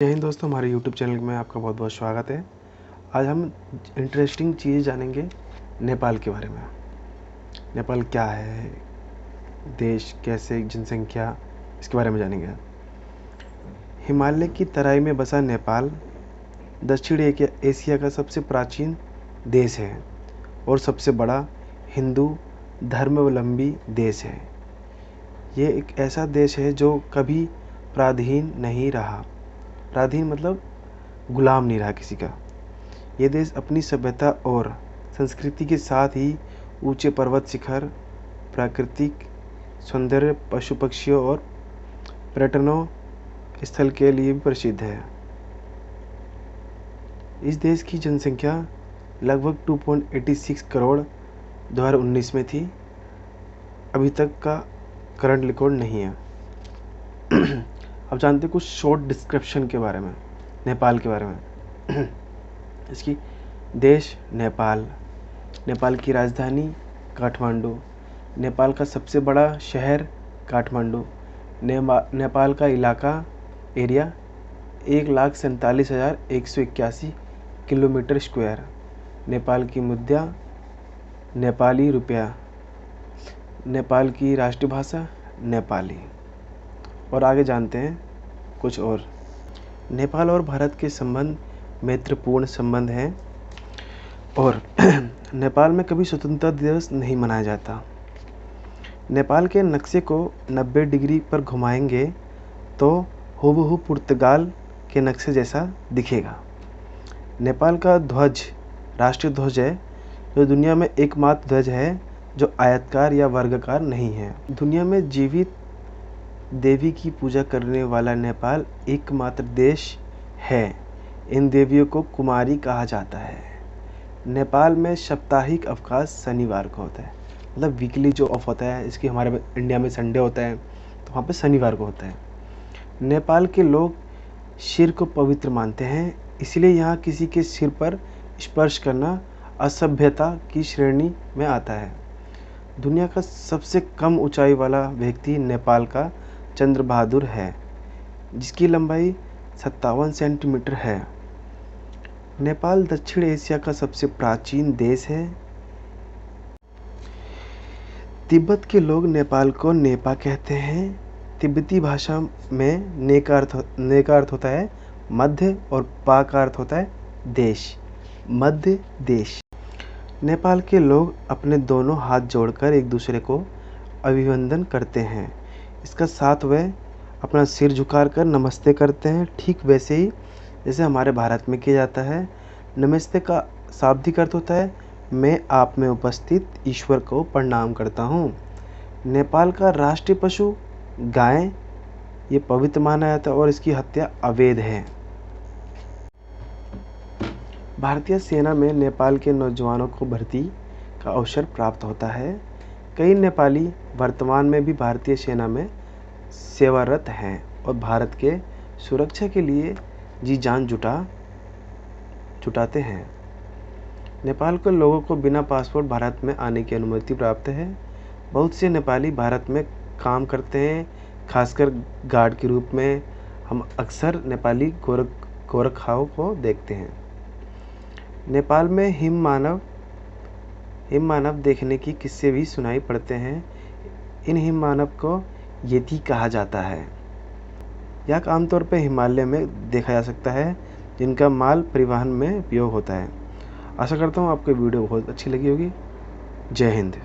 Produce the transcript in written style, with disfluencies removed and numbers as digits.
जय हिंद दोस्तों, हमारे YouTube चैनल में आपका बहुत बहुत स्वागत है। आज हम इंटरेस्टिंग चीज़ जानेंगे नेपाल के बारे में। नेपाल क्या है, देश कैसे, जनसंख्या, इसके बारे में जानेंगे। हिमालय की तराई में बसा नेपाल दक्षिण एशिया का सबसे प्राचीन देश है और सबसे बड़ा हिंदू धर्मावलंबी देश है। ये एक ऐसा देश है जो कभी पराधीन नहीं रहा। पराधीन मतलब गुलाम नहीं रहा किसी का। ये देश अपनी सभ्यता और संस्कृति के साथ ही ऊंचे पर्वत शिखर, प्राकृतिक सौंदर्य, पशु पक्षियों और पर्यटनों स्थल के लिए भी प्रसिद्ध है। इस देश की जनसंख्या लगभग 2.86 करोड़ 2019 में थी। अभी तक का करंट रिकॉर्ड नहीं है। अब जानते हैं कुछ शॉर्ट डिस्क्रिप्शन के बारे में, नेपाल के बारे में। इसकी देश नेपाल, नेपाल की राजधानी काठमांडू, नेपाल का सबसे बड़ा शहर काठमांडू, नेपाल का इलाका एरिया 1,47,181 किलोमीटर स्क्वायर, नेपाल की मुद्रा नेपाली रुपया, नेपाल की राष्ट्रीय भाषा नेपाली। और आगे जानते हैं कुछ और। नेपाल और भारत के संबंध मैत्रीपूर्ण संबंध हैं और नेपाल में कभी स्वतंत्रता दिवस नहीं मनाया जाता। नेपाल के नक्शे को 90 डिग्री पर घुमाएंगे तो हूबहू पुर्तगाल के नक्शे जैसा दिखेगा। नेपाल का ध्वज राष्ट्रीय ध्वज है, जो दुनिया में एकमात्र ध्वज है जो आयताकार या वर्गाकार नहीं है। दुनिया में जीवित देवी की पूजा करने वाला नेपाल एकमात्र देश है। इन देवियों को कुमारी कहा जाता है। नेपाल में साप्ताहिक अवकाश शनिवार को होता है, मतलब वीकली जो ऑफ होता है। इसकी हमारे इंडिया में संडे होता है, तो वहाँ पे शनिवार को होता है। नेपाल के लोग सिर को पवित्र मानते हैं, इसलिए यहाँ किसी के सिर पर स्पर्श करना असभ्यता की श्रेणी में आता है। दुनिया का सबसे कम ऊंचाई वाला व्यक्ति नेपाल का चंद्र बहादुर है, जिसकी लंबाई 57 सेंटीमीटर है। नेपाल दक्षिण एशिया का सबसे प्राचीन देश है। तिब्बत के लोग नेपाल को नेपा कहते हैं। तिब्बती भाषा में ने का अर्थ होता है मध्य और पा का अर्थ होता है देश, मध्य देश। नेपाल के लोग अपने दोनों हाथ जोड़कर एक दूसरे को अभिवंदन करते हैं। इसका साथ वह अपना सिर झुकाकर नमस्ते करते हैं, ठीक वैसे ही जैसे हमारे भारत में किया जाता है। नमस्ते का शाब्दिक अर्थ होता है मैं आप में उपस्थित ईश्वर को प्रणाम करता हूँ। नेपाल का राष्ट्रीय पशु गाय, ये पवित्र माना जाता है और इसकी हत्या अवैध है। भारतीय सेना में नेपाल के नौजवानों को भर्ती का अवसर प्राप्त होता है। कई नेपाली वर्तमान में भी भारतीय सेना में सेवारत हैं और भारत के सुरक्षा के लिए जी जान जुटाते हैं। नेपाल के लोगों को बिना पासपोर्ट भारत में आने की अनुमति प्राप्त है। बहुत से नेपाली भारत में काम करते हैं, खासकर गार्ड के रूप में। हम अक्सर नेपाली गोरखाओं को देखते हैं। नेपाल में हिम मानव देखने की किस्से भी सुनाई पड़ते हैं। इन हिम मानव को येती कहा जाता है। यह आमतौर पर हिमालय में देखा जा सकता है, जिनका माल परिवहन में उपयोग होता है। आशा करता हूँ आपको वीडियो बहुत अच्छी लगी होगी। जय हिंद।